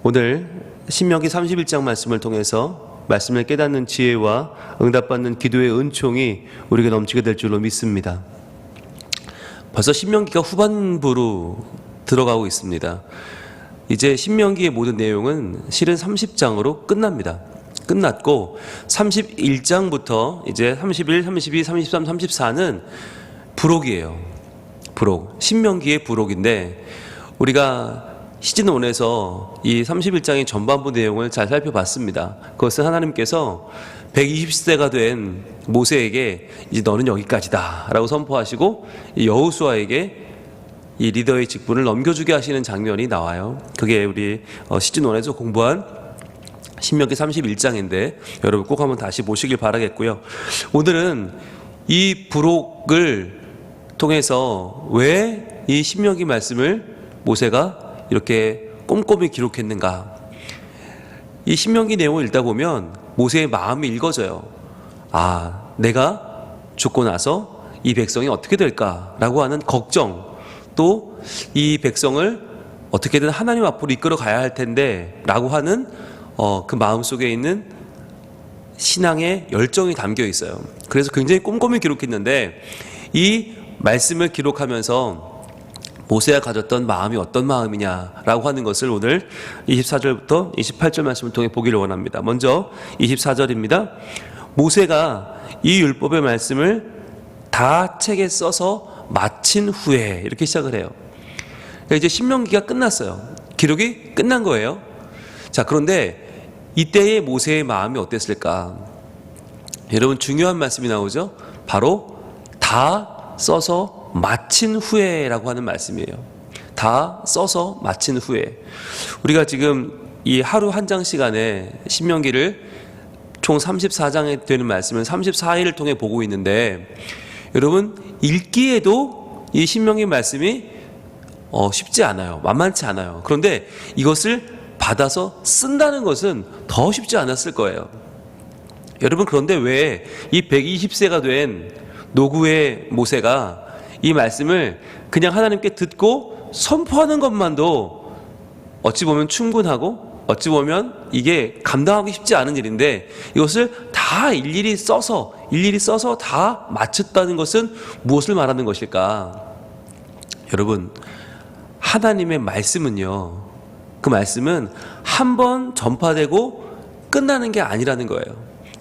오늘 신명기 31장 말씀을 통해서 말씀을 깨닫는 지혜와 응답받는 기도의 은총이 우리에게 넘치게 될 줄로 믿습니다. 벌써 신명기가 후반부로 들어가고 있습니다. 이제 신명기의 모든 내용은 실은 30장으로 끝납니다. 끝났고 31장부터 이제 31, 32, 33, 34는 부록이에요. 부록. 신명기의 부록인데 우리가 시즌 1에서 이 31장의 전반부 내용을 잘 살펴봤습니다. 그것은 하나님께서 120세가 된 모세에게 이제 너는 여기까지다 라고 선포하시고 여호수아에게 이 리더의 직분을 넘겨주게 하시는 장면이 나와요. 그게 우리 시즌 1에서 공부한 신명기 31장인데 여러분 꼭 한번 다시 보시길 바라겠고요. 오늘은 이 부록을 통해서 왜 이 신명기 말씀을 모세가 이렇게 꼼꼼히 기록했는가? 이 신명기 내용을 읽다 보면 모세의 마음이 읽어져요. 아, 내가 죽고 나서 이 백성이 어떻게 될까라고 하는 걱정, 또 이 백성을 어떻게든 하나님 앞으로 이끌어 가야 할 텐데 라고 하는 그 마음속에 있는 신앙의 열정이 담겨 있어요. 그래서 굉장히 꼼꼼히 기록했는데 이 말씀을 기록하면서 모세가 가졌던 마음이 어떤 마음이냐라고 하는 것을 오늘 24절부터 28절 말씀을 통해 보기를 원합니다. 먼저 24절입니다. 모세가 이 율법의 말씀을 다 책에 써서 마친 후에 이렇게 시작을 해요. 그러니까 이제 신명기가 끝났어요. 기록이 끝난 거예요. 자, 그런데 이때의 모세의 마음이 어땠을까? 여러분 중요한 말씀이 나오죠. 바로 다 써서 마친 후에라고 하는 말씀이에요. 다 써서 마친 후에. 우리가 지금 이 하루 한 장 시간에 신명기를 총 34장에 되는 말씀을 34일을 통해 보고 있는데 여러분 읽기에도 이 신명기 말씀이 쉽지 않아요. 만만치 않아요. 그런데 이것을 받아서 쓴다는 것은 더 쉽지 않았을 거예요. 여러분 그런데 왜 이 120세가 된 노구의 모세가 이 말씀을 그냥 하나님께 듣고 선포하는 것만도 어찌 보면 충분하고 어찌 보면 이게 감당하기 쉽지 않은 일인데 이것을 다 일일이 써서 다 마쳤다는 것은 무엇을 말하는 것일까? 여러분 하나님의 말씀은요, 그 말씀은 한 번 전파되고 끝나는 게 아니라는 거예요.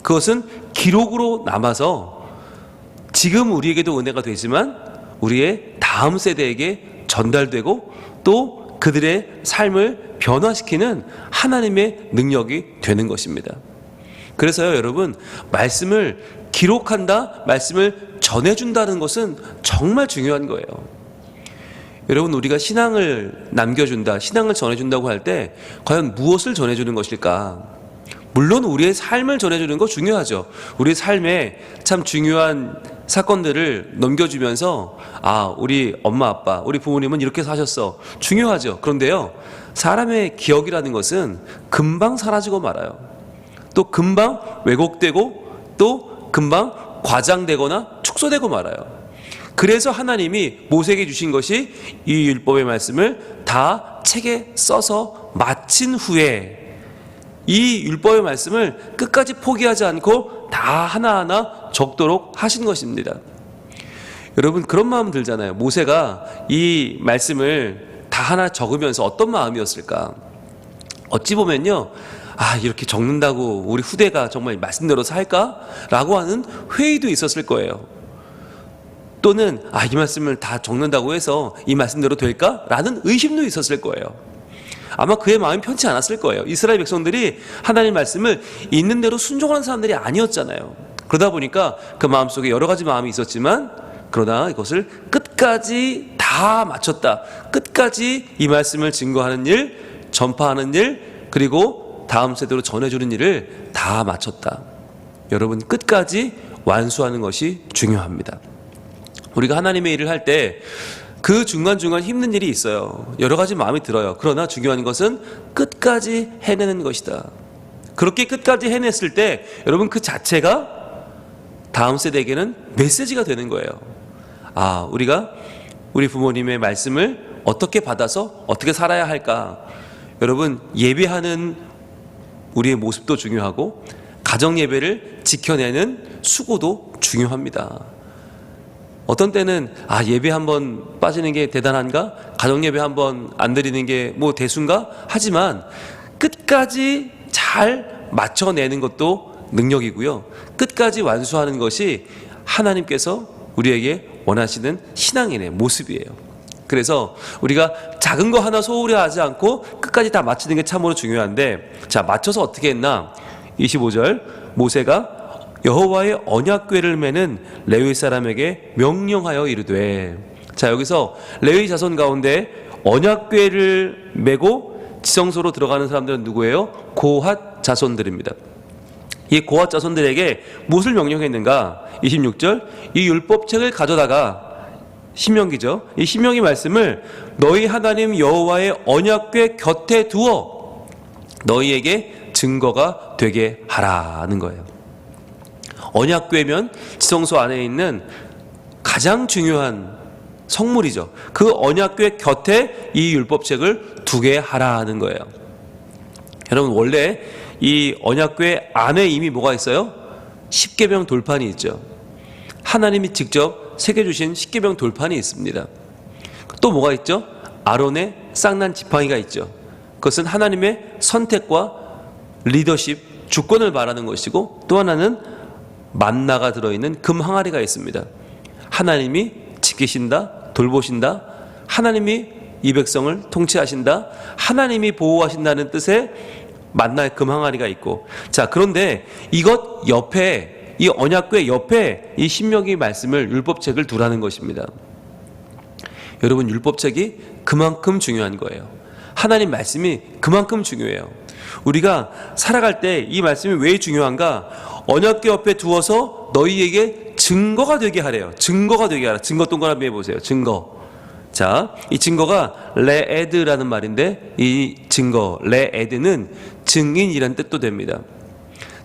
그것은 기록으로 남아서 지금 우리에게도 은혜가 되지만 우리의 다음 세대에게 전달되고 또 그들의 삶을 변화시키는 하나님의 능력이 되는 것입니다. 그래서요 여러분 말씀을 기록한다, 말씀을 전해준다는 것은 정말 중요한 거예요. 여러분 우리가 신앙을 남겨준다, 신앙을 전해준다고 할 때 과연 무엇을 전해주는 것일까? 물론 우리의 삶을 전해주는 거 중요하죠. 우리의 삶에 참 중요한 사건들을 넘겨주면서 우리 엄마 아빠, 우리 부모님은 이렇게 사셨어. 중요하죠. 그런데요 사람의 기억이라는 것은 금방 사라지고 말아요. 또 금방 왜곡되고 또 금방 과장되거나 축소되고 말아요. 그래서 하나님이 모세에게 주신 것이 이 율법의 말씀을 다 책에 써서 마친 후에 이 율법의 말씀을 끝까지 포기하지 않고 다 하나하나 적도록 하신 것입니다. 여러분 그런 마음 들잖아요. 모세가 이 말씀을 다 하나 적으면서 어떤 마음이었을까? 어찌 보면요 이렇게 적는다고 우리 후대가 정말 말씀대로 살까? 라고 하는 회의도 있었을 거예요. 또는 이 말씀을 다 적는다고 해서 이 말씀대로 될까? 라는 의심도 있었을 거예요. 아마 그의 마음이 편치 않았을 거예요. 이스라엘 백성들이 하나님 말씀을 있는 대로 순종하는 사람들이 아니었잖아요. 그러다 보니까 그 마음속에 여러 가지 마음이 있었지만 그러나 이것을 끝까지 다 마쳤다. 끝까지 이 말씀을 증거하는 일, 전파하는 일, 그리고 다음 세대로 전해주는 일을 다 마쳤다. 여러분 끝까지 완수하는 것이 중요합니다. 우리가 하나님의 일을 할 때 그 중간중간 힘든 일이 있어요. 여러 가지 마음이 들어요. 그러나 중요한 것은 끝까지 해내는 것이다. 그렇게 끝까지 해냈을 때 여러분 그 자체가 다음 세대에게는 메시지가 되는 거예요. 우리가 우리 부모님의 말씀을 어떻게 받아서 어떻게 살아야 할까? 여러분, 예배하는 우리의 모습도 중요하고 가정 예배를 지켜내는 수고도 중요합니다. 어떤 때는 예배 한번 빠지는 게 대단한가? 가정 예배 한번 안 드리는 게 뭐 대수인가? 하지만 끝까지 잘 맞춰내는 것도 능력이고요. 끝까지 완수하는 것이 하나님께서 우리에게 원하시는 신앙인의 모습이에요. 그래서 우리가 작은 거 하나 소홀히 하지 않고 끝까지 다 맞추는 게 참으로 중요한데, 자, 맞춰서 어떻게 했나? 25절, 모세가 여호와의 언약궤를 매는 레위 사람에게 명령하여 이르되. 자, 여기서 레위 자손 가운데 언약궤를 메고 지성소로 들어가는 사람들은 누구예요? 고핫 자손들입니다. 이 고핫 자손들에게 무엇을 명령했는가? 26절, 이 율법책을 가져다가, 신명기죠, 이 신명기 말씀을 너희 하나님 여호와의 언약궤 곁에 두어 너희에게 증거가 되게 하라는 거예요. 언약궤면 지성소 안에 있는 가장 중요한 성물이죠. 그 언약궤 곁에 이 율법책을 두게 하라는 거예요. 여러분, 원래 이 언약궤 안에 이미 뭐가 있어요? 십계명 돌판이 있죠. 하나님이 직접 새겨주신 십계명 돌판이 있습니다. 또 뭐가 있죠? 아론의 쌍난 지팡이가 있죠. 그것은 하나님의 선택과 리더십, 주권을 말하는 것이고, 또 하나는 만나가 들어있는 금 항아리가 있습니다. 하나님이 지키신다, 돌보신다, 하나님이 이 백성을 통치하신다, 하나님이 보호하신다는 뜻의 만나의 금 항아리가 있고, 자, 그런데 이것 옆에, 이 언약궤 옆에 이 신명기 말씀을, 율법책을 두라는 것입니다. 여러분, 율법책이 그만큼 중요한 거예요. 하나님 말씀이 그만큼 중요해요. 우리가 살아갈 때 이 말씀이 왜 중요한가? 언약궤 옆에 두어서 너희에게 증거가 되게 하래요. 증거가 되게 하라. 증거 동그라미 해보세요. 증거. 자, 이 증거가 레에드라는 말인데, 이 증거 레에드는 증인이라는 뜻도 됩니다.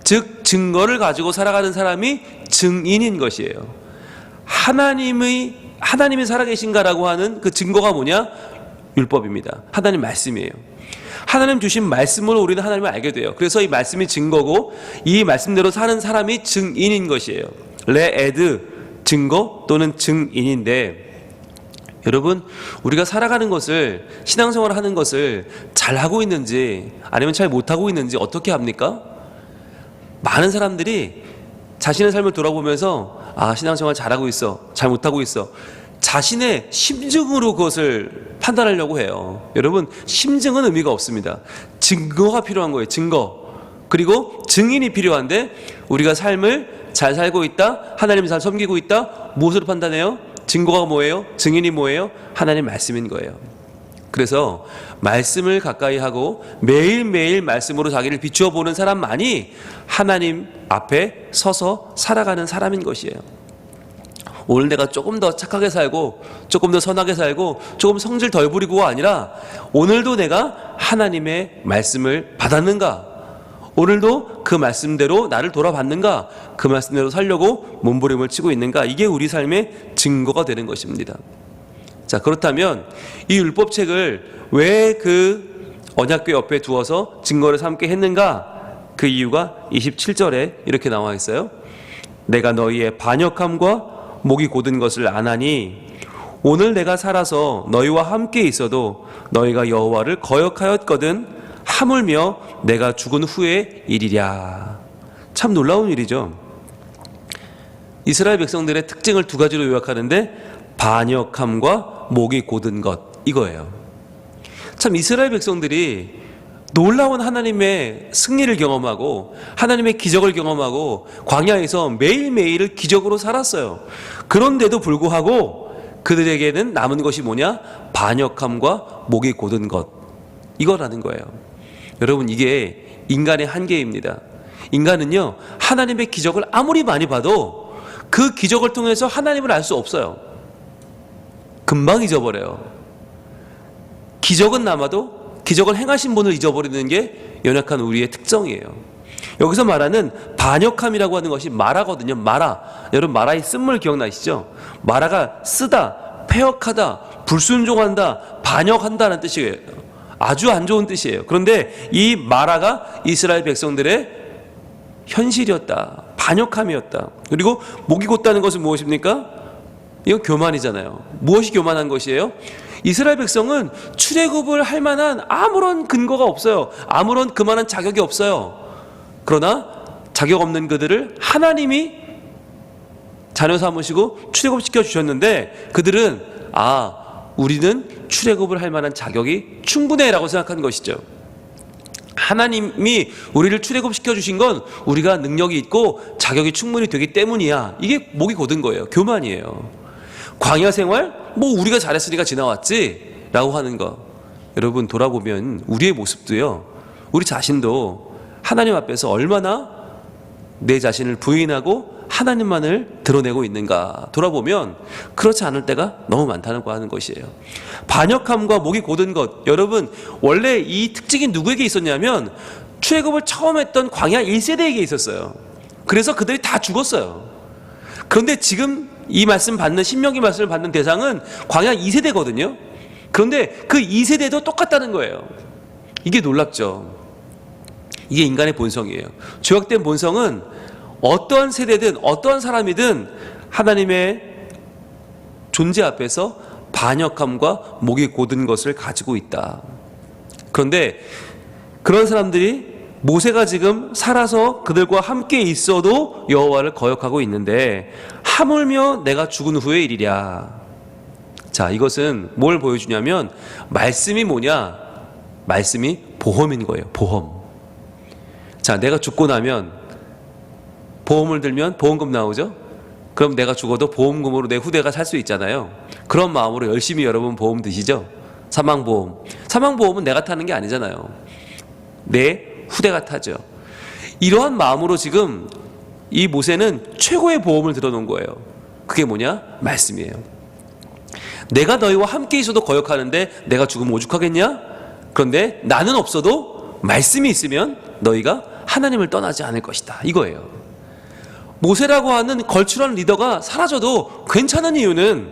즉, 증거를 가지고 살아가는 사람이 증인인 것이에요. 하나님이 살아계신가라고 하는 그 증거가 뭐냐? 율법입니다. 하나님 말씀이에요. 하나님 주신 말씀으로 우리는 하나님을 알게 돼요. 그래서 이 말씀이 증거고, 이 말씀대로 사는 사람이 증인인 것이에요. 레에드, 증거 또는 증인인데, 여러분, 우리가 살아가는 것을, 신앙생활을 하는 것을 잘하고 있는지 아니면 잘 못하고 있는지 어떻게 합니까? 많은 사람들이 자신의 삶을 돌아보면서 신앙생활 잘하고 있어, 잘 못하고 있어, 자신의 심증으로 그것을 판단하려고 해요. 여러분, 심증은 의미가 없습니다. 증거가 필요한 거예요. 증거. 그리고 증인이 필요한데, 우리가 삶을 잘 살고 있다, 하나님을 잘 섬기고 있다, 무엇으로 판단해요? 증거가 뭐예요? 증인이 뭐예요? 하나님 말씀인 거예요. 그래서 말씀을 가까이 하고 매일매일 말씀으로 자기를 비추어 보는 사람만이 하나님 앞에 서서 살아가는 사람인 것이에요. 오늘 내가 조금 더 착하게 살고, 조금 더 선하게 살고, 조금 성질 덜 부리고가 아니라, 오늘도 내가 하나님의 말씀을 받았는가? 오늘도 그 말씀대로 나를 돌아봤는가? 그 말씀대로 살려고 몸부림을 치고 있는가? 이게 우리 삶의 증거가 되는 것입니다. 자, 그렇다면 이 율법책을 왜 그 언약궤 옆에 두어서 증거를 삼게 했는가? 그 이유가 27절에 이렇게 나와 있어요. 내가 너희의 반역함과 목이 곧은 것을 아나니 오늘 내가 살아서 너희와 함께 있어도 너희가 여호와를 거역하였거든 하물며 내가 죽은 후의 일이랴. 참 놀라운 일이죠. 이스라엘 백성들의 특징을 두 가지로 요약하는데, 반역함과 목이 곧은 것, 이거예요. 참 이스라엘 백성들이 놀라운 하나님의 승리를 경험하고 하나님의 기적을 경험하고 광야에서 매일매일을 기적으로 살았어요. 그런데도 불구하고 그들에게는 남은 것이 뭐냐? 반역함과 목이 곧은 것, 이거라는 거예요. 여러분, 이게 인간의 한계입니다. 인간은요, 하나님의 기적을 아무리 많이 봐도 그 기적을 통해서 하나님을 알 수 없어요. 금방 잊어버려요. 기적은 남아도 기적을 행하신 분을 잊어버리는 게 연약한 우리의 특성이에요. 여기서 말하는 반역함이라고 하는 것이 마라거든요. 마라. 여러분, 마라의 쓴물 기억나시죠? 마라가 쓰다, 패역하다, 불순종한다, 반역한다는 뜻이에요. 아주 안 좋은 뜻이에요. 그런데 이 마라가 이스라엘 백성들의 현실이었다. 반역함이었다. 그리고 목이 곧다는 것은 무엇입니까? 이건 교만이잖아요. 무엇이 교만한 것이에요? 이스라엘 백성은 출애굽을 할 만한 아무런 근거가 없어요. 아무런 그만한 자격이 없어요. 그러나 자격 없는 그들을 하나님이 자녀 삼으시고 출애굽시켜 주셨는데 그들은 우리는 출애굽을 할 만한 자격이 충분해라고 생각한 것이죠. 하나님이 우리를 출애굽시켜 주신 건 우리가 능력이 있고 자격이 충분히 되기 때문이야. 이게 목이 곧은 거예요. 교만이에요. 광야 생활? 우리가 잘했으니까 지나왔지 라고 하는 거. 여러분 돌아보면 우리의 모습도요, 우리 자신도 하나님 앞에서 얼마나 내 자신을 부인하고 하나님만을 드러내고 있는가 돌아보면 그렇지 않을 때가 너무 많다고 하는 것이에요. 반역함과 목이 곧은 것, 여러분 원래 이 특징이 누구에게 있었냐면 출애굽을 처음 했던 광야 1세대에게 있었어요. 그래서 그들이 다 죽었어요. 그런데 지금 이 말씀 받는, 신명기 말씀을 받는 대상은 광야 2세대거든요. 그런데 그 2세대도 똑같다는 거예요. 이게 놀랍죠. 이게 인간의 본성이에요. 죄악된 본성은 어떠한 세대든 어떠한 사람이든 하나님의 존재 앞에서 반역함과 목이 곧은 것을 가지고 있다. 그런데 그런 사람들이 모세가 지금 살아서 그들과 함께 있어도 여호와를 거역하고 있는데 하물며 내가 죽은 후의 일이랴. 자, 이것은 뭘 보여주냐면 말씀이 뭐냐? 말씀이 보험인 거예요. 보험. 자, 내가 죽고 나면 보험을 들면 보험금 나오죠? 그럼 내가 죽어도 보험금으로 내 후대가 살 수 있잖아요. 그런 마음으로 열심히 여러분 보험 드시죠? 사망보험. 사망보험은 내가 타는 게 아니잖아요. 내 후대가 타죠. 이러한 마음으로 지금 이 모세는 최고의 보험을 들어놓은 거예요. 그게 뭐냐? 말씀이에요. 내가 너희와 함께 있어도 거역하는데 내가 죽으면 오죽하겠냐? 그런데 나는 없어도 말씀이 있으면 너희가 하나님을 떠나지 않을 것이다. 이거예요. 모세라고 하는 걸출한 리더가 사라져도 괜찮은 이유는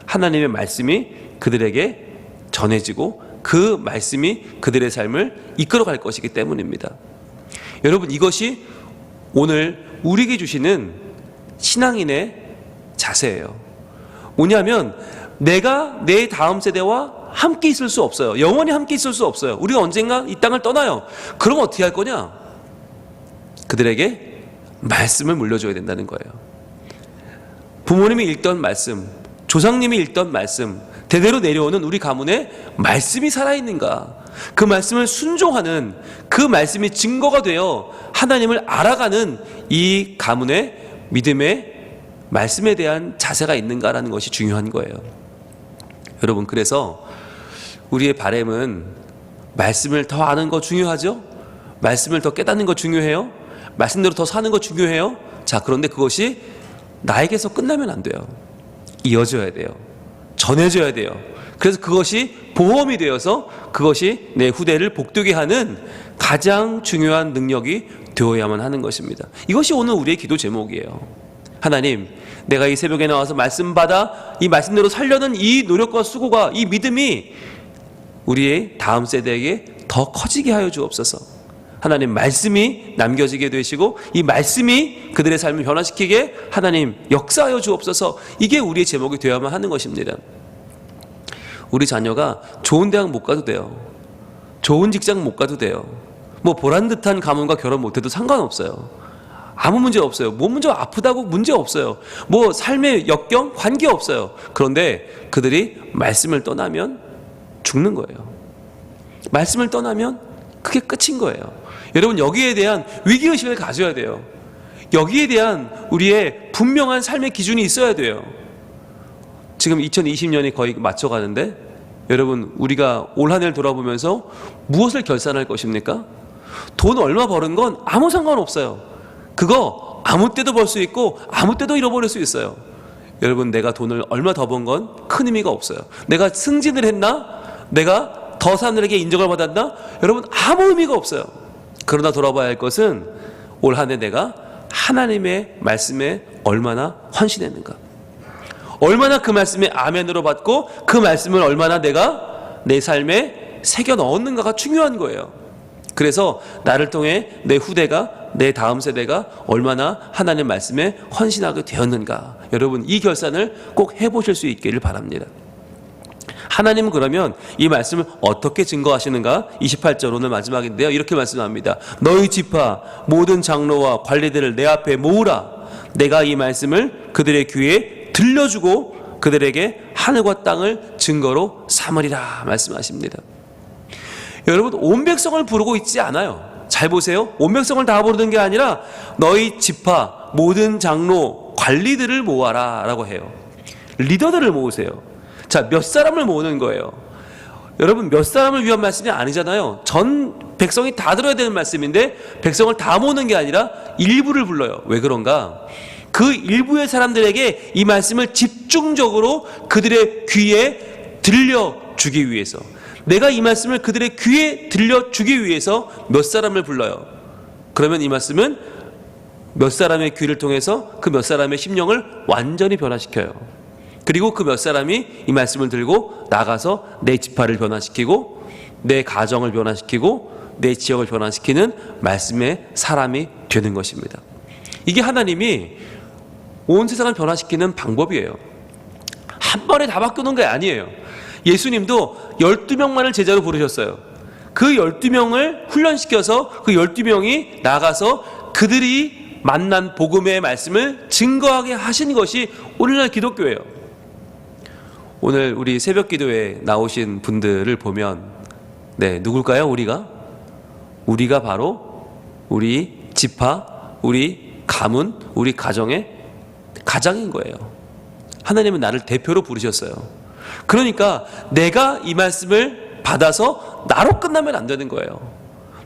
하나님의 말씀이 그들에게 전해지고 그 말씀이 그들의 삶을 이끌어갈 것이기 때문입니다. 여러분, 이것이 오늘 우리에게 주시는 신앙인의 자세예요. 뭐냐면 내가 내 다음 세대와 함께 있을 수 없어요. 영원히 함께 있을 수 없어요. 우리가 언젠가 이 땅을 떠나요. 그럼 어떻게 할 거냐? 그들에게 말씀을 물려줘야 된다는 거예요. 부모님이 읽던 말씀, 조상님이 읽던 말씀, 대대로 내려오는 우리 가문에 말씀이 살아있는가? 그 말씀을 순종하는, 그 말씀이 증거가 되어 하나님을 알아가는 이 가문의 믿음의 말씀에 대한 자세가 있는가라는 것이 중요한 거예요. 여러분, 그래서 우리의 바람은 말씀을 더 아는 거 중요하죠? 말씀을 더 깨닫는 거 중요해요? 말씀대로 더 사는 거 중요해요? 자, 그런데 그것이 나에게서 끝나면 안 돼요. 이어져야 돼요. 전해져야 돼요. 그래서 그것이 보험이 되어서 그것이 내 후대를 복되게 하는 가장 중요한 능력이 되어야만 하는 것입니다. 이것이 오늘 우리의 기도 제목이에요. 하나님, 내가 이 새벽에 나와서 말씀 받아 이 말씀대로 살려는 이 노력과 수고가, 이 믿음이 우리의 다음 세대에게 더 커지게 하여 주옵소서. 하나님, 말씀이 남겨지게 되시고 이 말씀이 그들의 삶을 변화시키게 하나님 역사하여 주옵소서. 이게 우리의 제목이 되어야만 하는 것입니다. 우리 자녀가 좋은 대학 못 가도 돼요. 좋은 직장 못 가도 돼요. 보란듯한 가문과 결혼 못해도 상관없어요. 아무 문제 없어요. 문제 아프다고 문제 없어요. 삶의 역경 관계 없어요. 그런데 그들이 말씀을 떠나면 죽는 거예요. 말씀을 떠나면 그게 끝인 거예요. 여러분, 여기에 대한 위기의식을 가져야 돼요. 여기에 대한 우리의 분명한 삶의 기준이 있어야 돼요. 지금 2020년이 거의 맞춰가는데 여러분, 우리가 올 한 해를 돌아보면서 무엇을 결산할 것입니까? 돈 얼마 버는 건 아무 상관없어요. 그거 아무 때도 벌 수 있고 아무 때도 잃어버릴 수 있어요. 여러분, 내가 돈을 얼마 더 번 건 큰 의미가 없어요. 내가 승진을 했나? 내가 더 사람들에게 인정을 받았나? 여러분, 아무 의미가 없어요. 그러나 돌아봐야 할 것은 올 한 해 내가 하나님의 말씀에 얼마나 헌신했는가, 얼마나 그 말씀에 아멘으로 받고 그 말씀을 얼마나 내가 내 삶에 새겨 넣었는가가 중요한 거예요. 그래서 나를 통해 내 후대가, 내 다음 세대가 얼마나 하나님 말씀에 헌신하게 되었는가, 여러분 이 결산을 꼭 해보실 수 있기를 바랍니다. 하나님은 그러면 이 말씀을 어떻게 증거하시는가? 28절 오늘 마지막인데요, 이렇게 말씀합니다. 너희 지파 모든 장로와 관리들을 내 앞에 모으라. 내가 이 말씀을 그들의 귀에 들려주고 그들에게 하늘과 땅을 증거로 삼으리라 말씀하십니다. 여러분, 온 백성을 부르고 있지 않아요. 잘 보세요. 온 백성을 다 부르는 게 아니라 너희 지파 모든 장로 관리들을 모아라 라고 해요. 리더들을 모으세요. 자, 몇 사람을 모으는 거예요? 여러분, 몇 사람을 위한 말씀이 아니잖아요. 전 백성이 다 들어야 되는 말씀인데 백성을 다 모으는 게 아니라 일부를 불러요. 왜 그런가? 그 일부의 사람들에게 이 말씀을 집중적으로 그들의 귀에 들려주기 위해서, 내가 이 말씀을 그들의 귀에 들려주기 위해서 몇 사람을 불러요. 그러면 이 말씀은 몇 사람의 귀를 통해서 그 몇 사람의 심령을 완전히 변화시켜요. 그리고 그 몇 사람이 이 말씀을 들고 나가서 내 지파를 변화시키고 내 가정을 변화시키고 내 지역을 변화시키는 말씀의 사람이 되는 것입니다. 이게 하나님이 온 세상을 변화시키는 방법이에요. 한 번에 다 바꾸는 게 아니에요. 예수님도 12명만을 제자로 부르셨어요. 그 12명을 훈련시켜서 그 12명이 나가서 그들이 만난 복음의 말씀을 증거하게 하신 것이 오늘날 기독교예요. 오늘 우리 새벽 기도에 나오신 분들을 보면 누굴까요? 우리가 바로 우리 지파, 우리 가문, 우리 가정의 가장인 거예요. 하나님은 나를 대표로 부르셨어요. 그러니까 내가 이 말씀을 받아서 나로 끝나면 안 되는 거예요.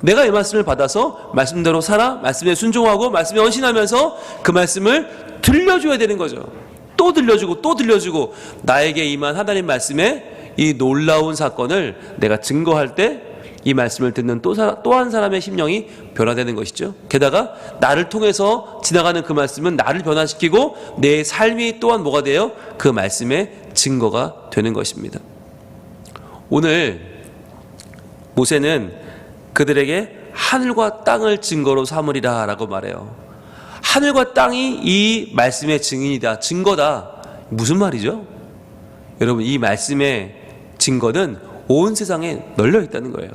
내가 이 말씀을 받아서 말씀대로 살아, 말씀에 순종하고 말씀에 헌신하면서 그 말씀을 들려줘야 되는 거죠. 또 들려주고 또 들려주고, 나에게 임한 하나님 말씀의 이 놀라운 사건을 내가 증거할 때 이 말씀을 듣는 또 한 사람의 심령이 변화되는 것이죠. 게다가 나를 통해서 지나가는 그 말씀은 나를 변화시키고 내 삶이 또한 뭐가 돼요? 그 말씀의 증거가 되는 것입니다. 오늘 모세는 그들에게 하늘과 땅을 증거로 삼으리라 라고 말해요. 하늘과 땅이 이 말씀의 증인이다, 증거다. 무슨 말이죠? 여러분, 이 말씀의 증거는 온 세상에 널려 있다는 거예요.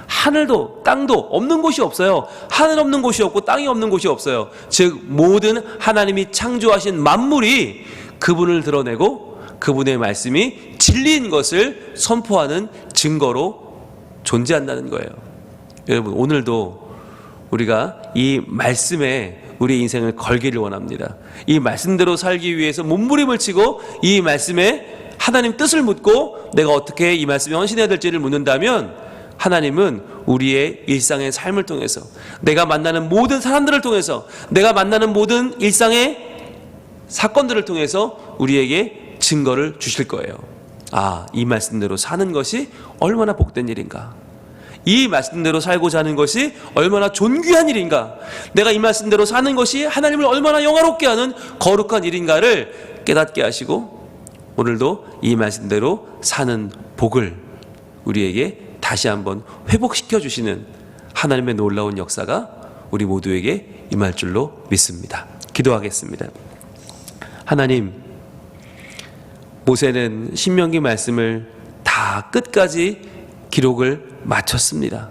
하늘도 땅도 없는 곳이 없어요. 하늘 없는 곳이 없고 땅이 없는 곳이 없어요. 즉 모든 하나님이 창조하신 만물이 그분을 드러내고 그분의 말씀이 진리인 것을 선포하는 증거로 존재한다는 거예요. 여러분, 오늘도 우리가 이 말씀에 우리 인생을 걸기를 원합니다. 이 말씀대로 살기 위해서 몸부림을 치고 이 말씀에 하나님 뜻을 묻고 내가 어떻게 이 말씀에 헌신해야 될지를 묻는다면, 하나님은 우리의 일상의 삶을 통해서, 내가 만나는 모든 사람들을 통해서, 내가 만나는 모든 일상의 사건들을 통해서 우리에게 증거를 주실 거예요. 아, 이 말씀대로 사는 것이 얼마나 복된 일인가, 이 말씀대로 살고자 하는 것이 얼마나 존귀한 일인가, 내가 이 말씀대로 사는 것이 하나님을 얼마나 영화롭게 하는 거룩한 일인가를 깨닫게 하시고, 오늘도 이 말씀대로 사는 복을 우리에게 다시 한번 회복시켜 주시는 하나님의 놀라운 역사가 우리 모두에게 임할 줄로 믿습니다. 기도하겠습니다. 하나님, 모세는 신명기 말씀을 다 끝까지 기록을 마쳤습니다.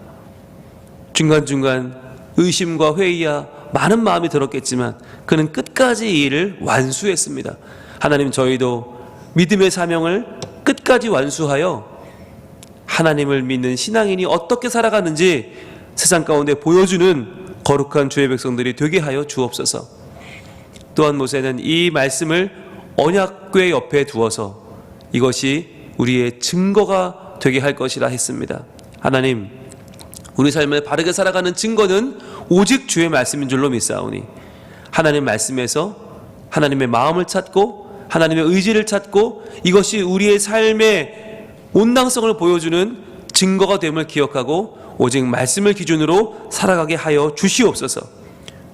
중간중간 의심과 회의와 많은 마음이 들었겠지만 그는 끝까지 이 일을 완수했습니다. 하나님, 저희도 믿음의 사명을 끝까지 완수하여 하나님을 믿는 신앙인이 어떻게 살아가는지 세상 가운데 보여주는 거룩한 주의 백성들이 되게 하여 주옵소서. 또한 모세는 이 말씀을 언약궤 옆에 두어서 이것이 우리의 증거가 되게 할 것이라 했습니다. 하나님, 우리 삶을 바르게 살아가는 증거는 오직 주의 말씀인 줄로 믿사오니, 하나님 말씀에서 하나님의 마음을 찾고 하나님의 의지를 찾고 이것이 우리의 삶의 온당성을 보여주는 증거가 됨을 기억하고 오직 말씀을 기준으로 살아가게 하여 주시옵소서.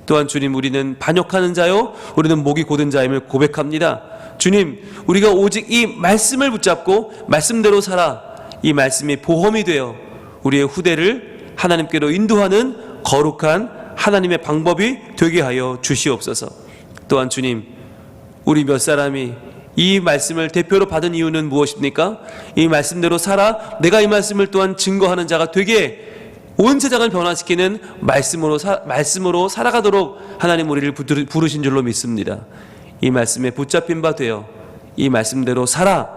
또한 주님, 우리는 반역하는 자요 우리는 목이 곧은 자임을 고백합니다. 주님, 우리가 오직 이 말씀을 붙잡고 말씀대로 살아 이 말씀이 보험이 되어 우리의 후대를 하나님께로 인도하는 거룩한 하나님의 방법이 되게 하여 주시옵소서. 또한 주님, 우리 몇 사람이 이 말씀을 대표로 받은 이유는 무엇입니까? 이 말씀대로 살아 내가 이 말씀을 또한 증거하는 자가 되게 온 세상을 변화시키는 말씀으로 살아가도록 하나님 우리를 부르신 줄로 믿습니다. 이 말씀에 붙잡힌 바 되어 이 말씀대로 살아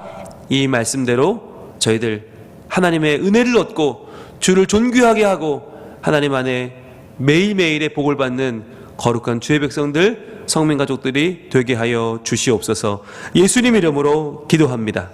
이 말씀대로 저희들 하나님의 은혜를 얻고 주를 존귀하게 하고 하나님 안에 매일매일의 복을 받는 거룩한 주의 백성들 성민 가족들이 되게 하여 주시옵소서. 예수님 이름으로 기도합니다.